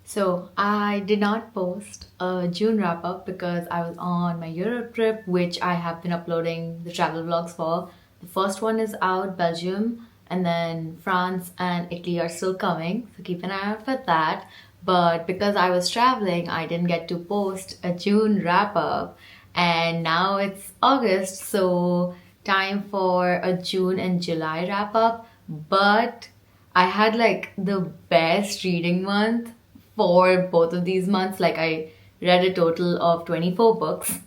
So I did not post a June wrap up because I was on my Europe trip, which I have been uploading the travel vlogs for. The first one is out, Belgium, and then France and Italy are still coming, so keep an eye out for that. But because I was traveling, I didn't get to post a June wrap up, and now it's August, so time for a June and July wrap up. But I had like the best reading month for both of these months. Like I read a total of 24 books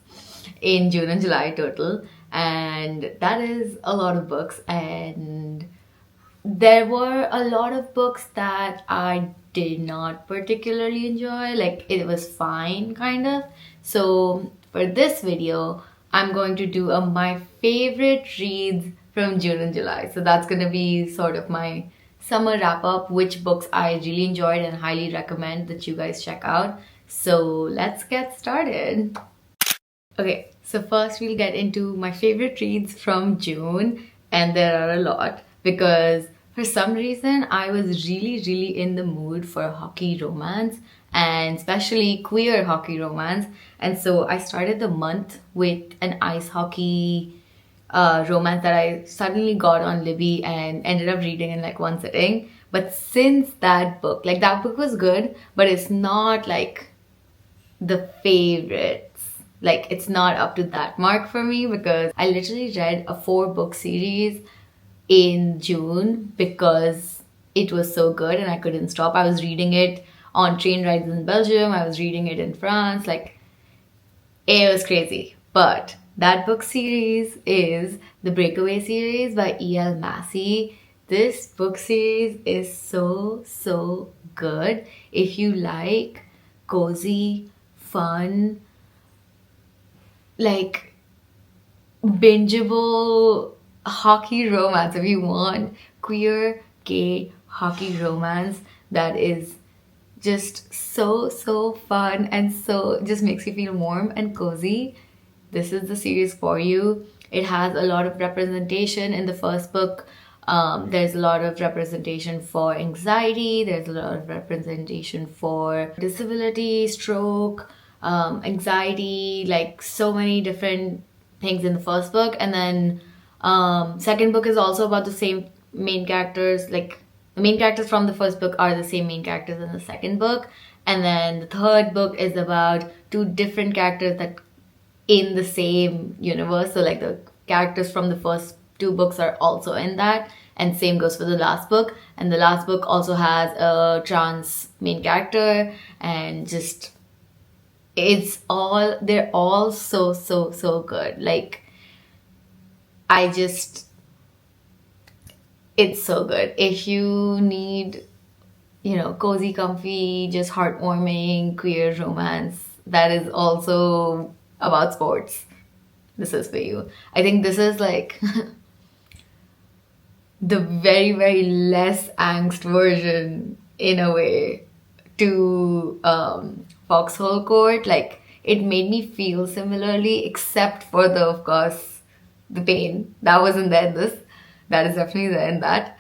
in June and July total, and that is a lot of books. And there were a lot of books that I did not particularly enjoy. Like it was fine, kind of. So for this video, I'm going to do a my favorite reads from June and July. So that's gonna be sort of my summer wrap up, which books I really enjoyed and highly recommend that you guys check out. So let's get started. Okay, so first we'll get into my favorite reads from June, and there are a lot because for some reason I was really in the mood for hockey romance, and especially queer hockey romance. And so I started the month with an ice hockey romance that I suddenly got on Libby and ended up reading in like one sitting. But since that book, like that book was good, but it's not like the favorites. Like it's not up to that mark for me because I literally read a 4-book series in June because it was so good and I couldn't stop. I was reading it on train rides in Belgium, I was reading it in France, like it was crazy. But that book series is the Breakaway series by E.L. Massey. This book series is so good. If you like cozy, fun, like bingeable hockey romance, if you want queer gay hockey romance that is just so fun and so just makes you feel warm and cozy, this is the series for you. It has a lot of representation in the first book. There's a lot of representation for anxiety, there's a lot of representation for disability, stroke, anxiety, like so many different things in the first book. And then second book is also about the same main characters. Like the main characters from the first book are the same main characters in the second book. And then the third book is about 2 different characters that in the same universe. So like the characters from the first 2 books are also in that, and same goes for the last book. And the last book also has a trans main character, and just they're all so good. Like it's so good. If you need, cozy, comfy, just heartwarming queer romance that is also about sports, this is for you. I think this is like the very less angst version in a way to Foxhole Court. Like it made me feel similarly, except for the, of course, the pain that wasn't there in this. That is definitely there in that.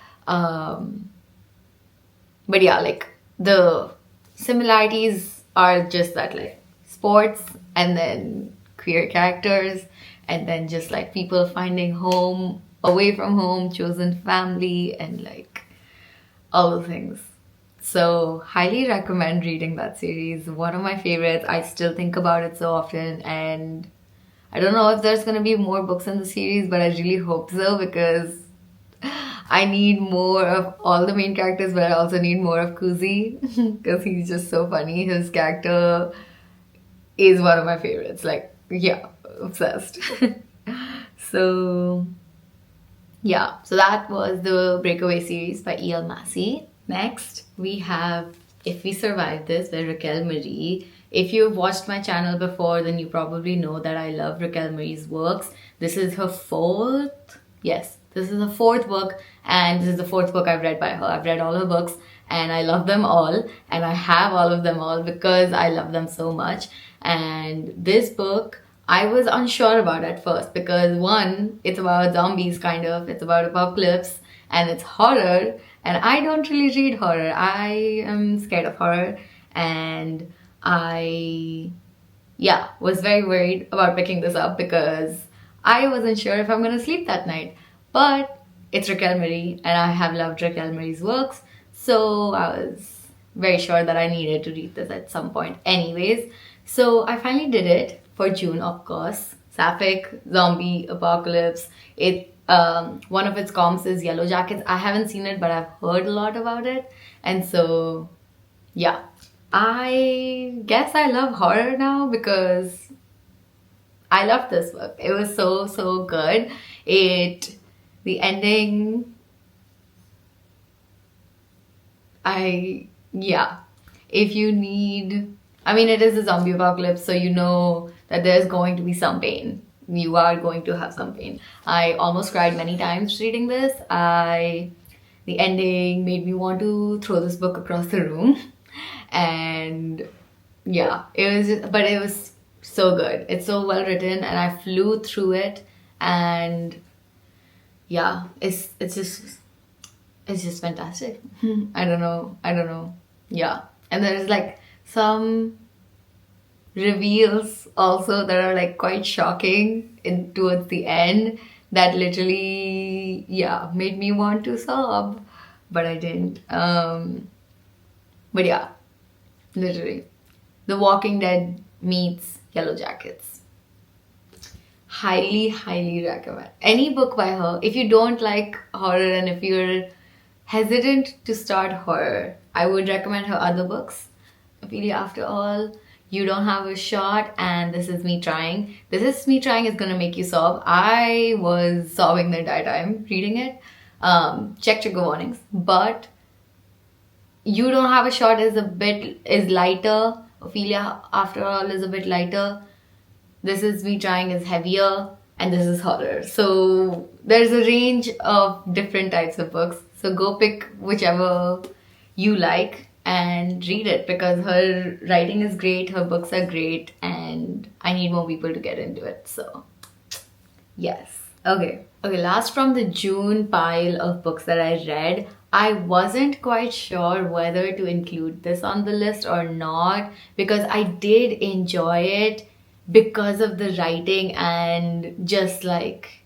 But yeah, like the similarities are just that, like sports and then queer characters, and then just like people finding home away from home, chosen family, and like all the things. So highly recommend reading that series. One of my favorites. I still think about it so often, and I don't know if there's gonna be more books in the series, but I really hope so because I need more of all the main characters, but I also need more of Kuzi because he's just so funny. His character is one of my favorites. Like, yeah, obsessed. So, yeah. So that was the Breakaway series by E.L. Massey. Next, we have If We Survive This by Racquel Marie. If you've watched my channel before, then you probably know that I love Racquel Marie's works. This is her 4th. Yes, this is the 4th book, and this is the 4th book I've read by her. I've read all her books, and I love them all, and I have all of them all because I love them so much. And this book, I was unsure about at first because one, it's about zombies kind of, it's about apocalypse, and it's horror, and I don't really read horror. I am scared of horror, and I, yeah, was very worried about picking this up because I wasn't sure if I'm gonna sleep that night. But it's Raquel Marie, and I have loved Raquel Marie's works, so I was very sure that I needed to read this at some point. Anyways, so I finally did it for June, of course. Sapphic zombie apocalypse. It one of its comps is Yellow Jackets. I haven't seen it, but I've heard a lot about it, and so yeah. I guess I love horror now because I loved this book. It was so good. The ending, yeah. If you need, I mean, it is a zombie apocalypse, so you know that there's going to be some pain. You are going to have some pain. I almost cried many times reading this. The ending made me want to throw this book across the room. And yeah, but it was so good. It's so well written, and I flew through it, and yeah, it's just fantastic. I don't know. Yeah, and there's like some reveals also that are like quite shocking in towards the end that literally, yeah, made me want to sob, but I didn't. But yeah, literally, The Walking Dead meets Yellow Jackets. Highly recommend any book by her. If you don't like horror and if you're hesitant to start horror, I would recommend her other books. Ophelia After All, You Don't Have a Shot, and This Is Me Trying. This Is Me Trying is gonna make you sob. I was sobbing the entire time reading it. Check trigger warnings, but You Don't Have a Shot is lighter. Ophelia After All is a bit lighter. This Is Me Trying is heavier, and this is horror. So there's a range of different types of books. So go pick whichever you like and read it because her writing is great, her books are great, and I need more people to get into it. So yes. Okay, last from the June pile of books that I read, I wasn't quite sure whether to include this on the list or not because I did enjoy it because of the writing and just like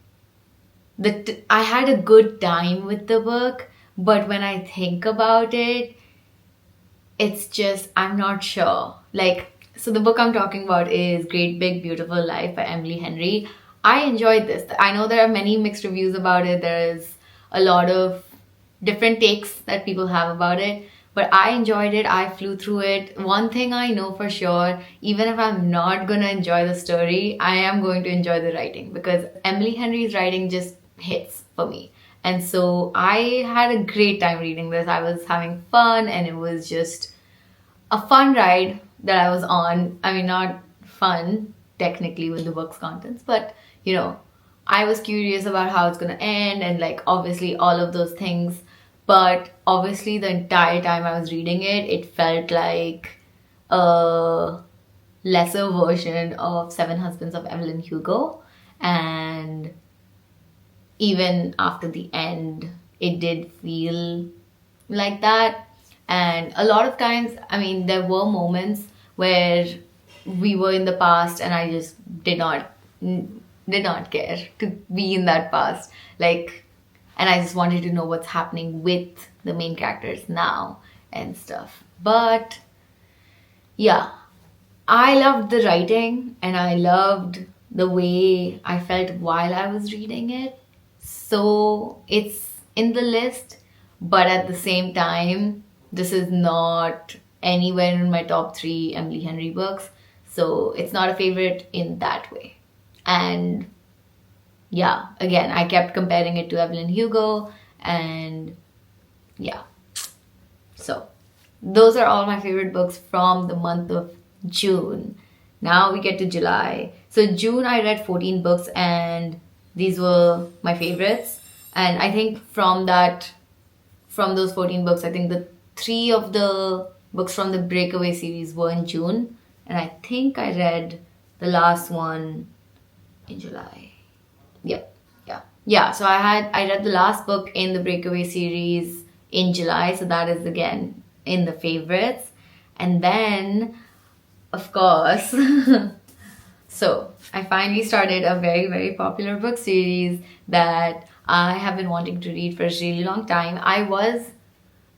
I had a good time with the book, but when I think about it, it's just, I'm not sure. Like, so the book I'm talking about is Great Big Beautiful Life by Emily Henry. I enjoyed this. I know there are many mixed reviews about it. There's a lot of different takes that people have about it, but I enjoyed it. I flew through it. One thing I know for sure, even if I'm not gonna enjoy the story, I am going to enjoy the writing because Emily Henry's writing just hits for me. And so I had a great time reading this. I was having fun and it was just a fun ride that I was on. I mean, not fun technically with the book's contents, but you know, I was curious about how it's gonna end and like obviously all of those things. But obviously the entire time I was reading it, it felt like a lesser version of Seven Husbands of Evelyn Hugo. And even after the end, it did feel like that. And a lot of times, I mean, there were moments where we were in the past and I just did not care to be in that past. Like, and I just wanted to know what's happening with the main characters now and stuff. But yeah, I loved the writing and I loved the way I felt while I was reading it. So it's in the list, but at the same time, this is not anywhere in my top 3 Emily Henry books. So it's not a favorite in that way. And yeah, again, I kept comparing it to Evelyn Hugo and yeah. So those are all my favorite books from the month of June. Now we get to July. So June I read 14 books and these were my favorites. And I think from those 14 books, I think the 3 of the books from the Breakaway series were in June. And I think I read the last one in July. Yeah. So I read the last book in the Breakaway series in July. So that is again in the favorites. And then, of course, so I finally started a very, very popular book series that I have been wanting to read for a really long time. I was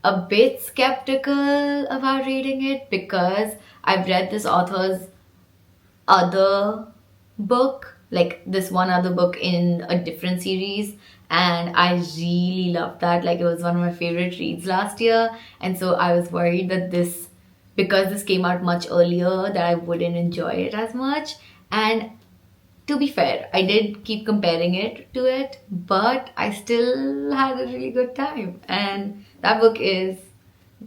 a bit skeptical about reading it because I've read this author's other book, like this one other book in a different series, and I really loved that. Like, it was one of my favorite reads last year, and so I was worried that this, because this came out much earlier, that I wouldn't enjoy it as much. And to be fair, I did keep comparing it to it, but I still had a really good time. And that book is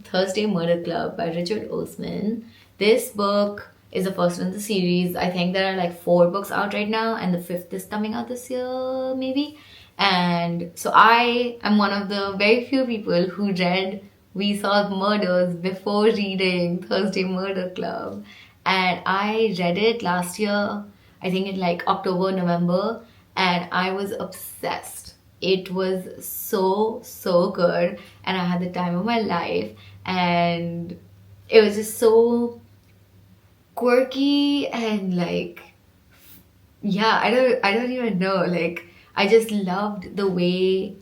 Thursday Murder Club by Richard Osman. This book is the first in the series. I think there are like 4 books out right now, and the 5th is coming out this year, maybe. And so I am one of the very few people who read We Solve Murders before reading Thursday Murder Club. And I read it last year, I think in like October, November, and I was obsessed. It was so, so good, and I had the time of my life, and it was just so quirky and like, yeah, I don't even know, like, I just loved the way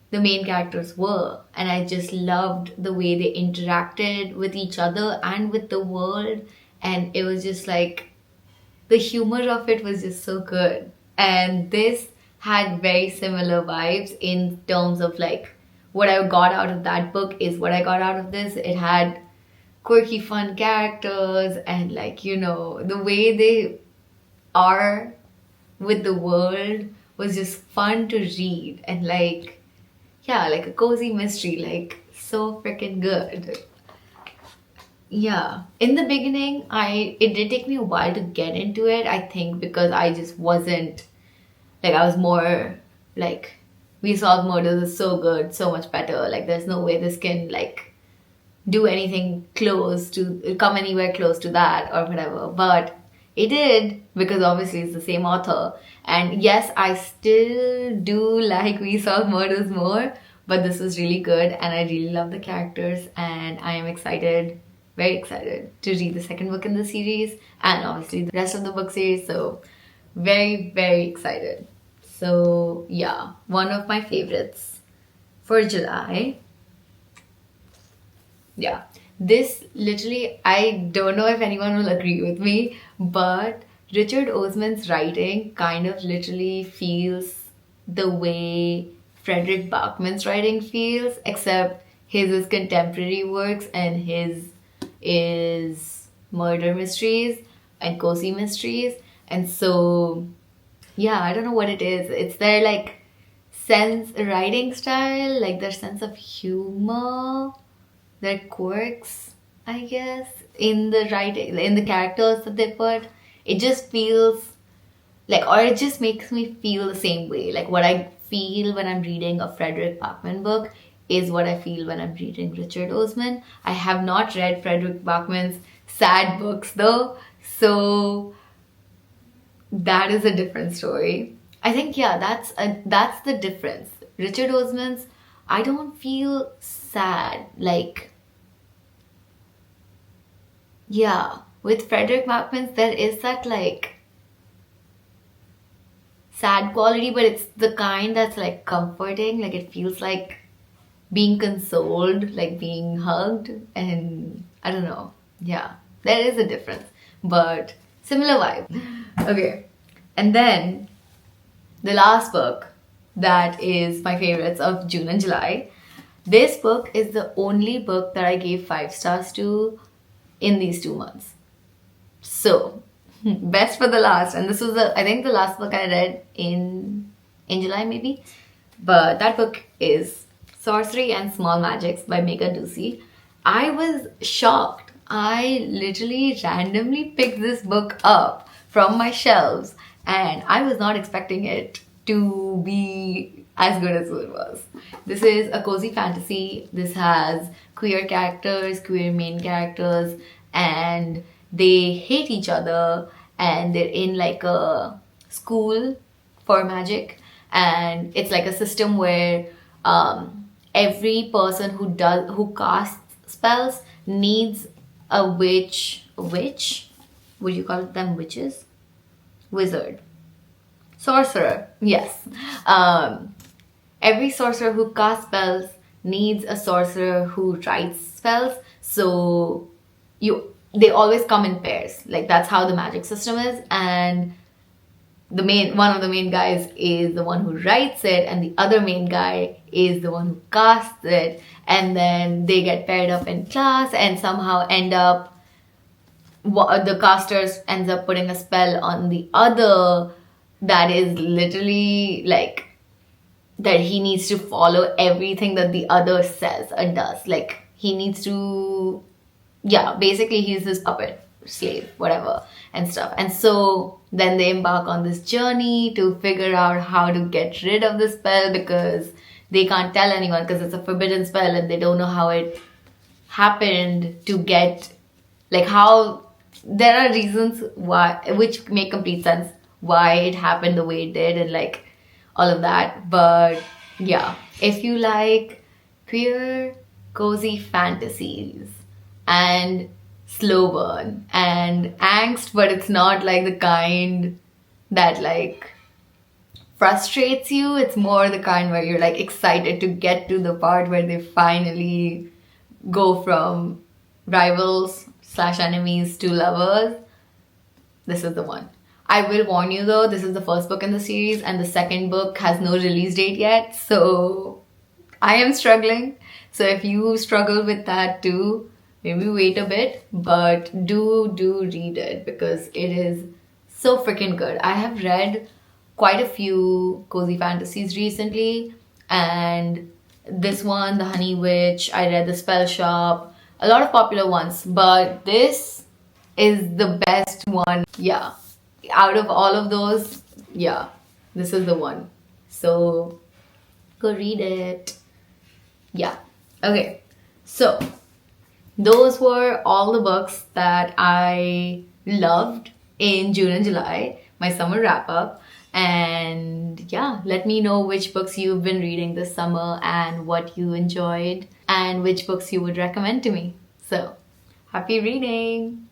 the main characters were, and I just loved the way they interacted with each other and with the world. And it was just like, the humor of it was just so good. And this had very similar vibes in terms of like, what I got out of that book is what I got out of this. It had quirky, fun characters, and like, you know, the way they are with the world was just fun to read. And like, yeah, like a cozy mystery, like so freaking good. Yeah, in the beginning, it did take me a while to get into it, I think, because I just wasn't, like, I was more like, We Solve Murders is so good, so much better. Like, there's no way this can like do anything close to, come anywhere close to that or whatever. But it did, because obviously it's the same author. And yes, I still do like We Solve Murders more, but this was really good, and I really love the characters, and I am excited, very excited to read the second book in the series, and obviously the rest of the book series. So very, very excited. So yeah, one of my favorites for July. Yeah, this literally, I don't know if anyone will agree with me, but Richard Osman's writing kind of literally feels the way Frederick Bachman's writing feels, except his is contemporary works and his is murder mysteries and cozy mysteries. And so, yeah, I don't know what it is. It's their like writing style, like their sense of humor, their quirks, I guess, in the writing, in the characters that they put. It just feels like, or it just makes me feel the same way. Like, what I feel when I'm reading a Frederick Bachman book is what I feel when I'm reading Richard Osman. I have not read Frederick Bachman's sad books though, so that is a different story. I think, yeah, that's the difference. Richard Osman's, I don't feel sad. Like, yeah, with Frederick Bachman's, there is that like sad quality, but it's the kind that's like comforting. Like, it feels like being consoled, like being hugged, and I don't know. Yeah, there is a difference, but similar vibe. Okay, and then the last book that is my favorites of June and July. This book is the only book that I gave 5 stars to in these 2 months. So, best for the last, and this was I think the last book I read in July maybe, but that book is Sorcery and Small Magics by Maiga Doocy. I was shocked. I literally randomly picked this book up from my shelves, and I was not expecting it to be as good as it was. This is a cozy fantasy. This has queer characters, queer main characters, and they hate each other, and they're in like a school for magic, and it's like a system where every person who casts spells needs a witch, would you call them witches? Wizard. Sorcerer, yes. Every sorcerer who casts spells needs a sorcerer who writes spells. So they always come in pairs. Like that's how the magic system is. And one of the main guys is the one who writes it, and the other main guy is the one who casts it. And then they get paired up in class and somehow end up, the casters ends up putting a spell on the other that is literally like that he needs to follow everything that the other says and does. Like he needs to, yeah, basically he's his puppet, slave, whatever, and stuff. And so then they embark on this journey to figure out how to get rid of the spell, because they can't tell anyone because it's a forbidden spell and they don't know how it happened to get, like how, there are reasons why, which make complete sense why it happened the way it did and like all of that. But yeah, if you like queer cozy fantasies and slow burn and angst, but it's not like the kind that like frustrates you, it's more the kind where you're like excited to get to the part where they finally go from rivals / enemies to lovers, this is the one. I will warn you though, this is the first book in the series and the second book has no release date yet, so I am struggling. So if you struggle with that too, maybe wait a bit, but do read it because it is so freaking good. I have read quite a few cozy fantasies recently, and this one, The Honey Witch, I read The Spell Shop, a lot of popular ones, but this is the best one. Yeah, out of all of those, yeah, this is the one. So go read it. Yeah, okay, so those were all the books that I loved in June and July, my summer wrap up. And yeah, let me know which books you've been reading this summer and what you enjoyed and which books you would recommend to me. So, happy reading!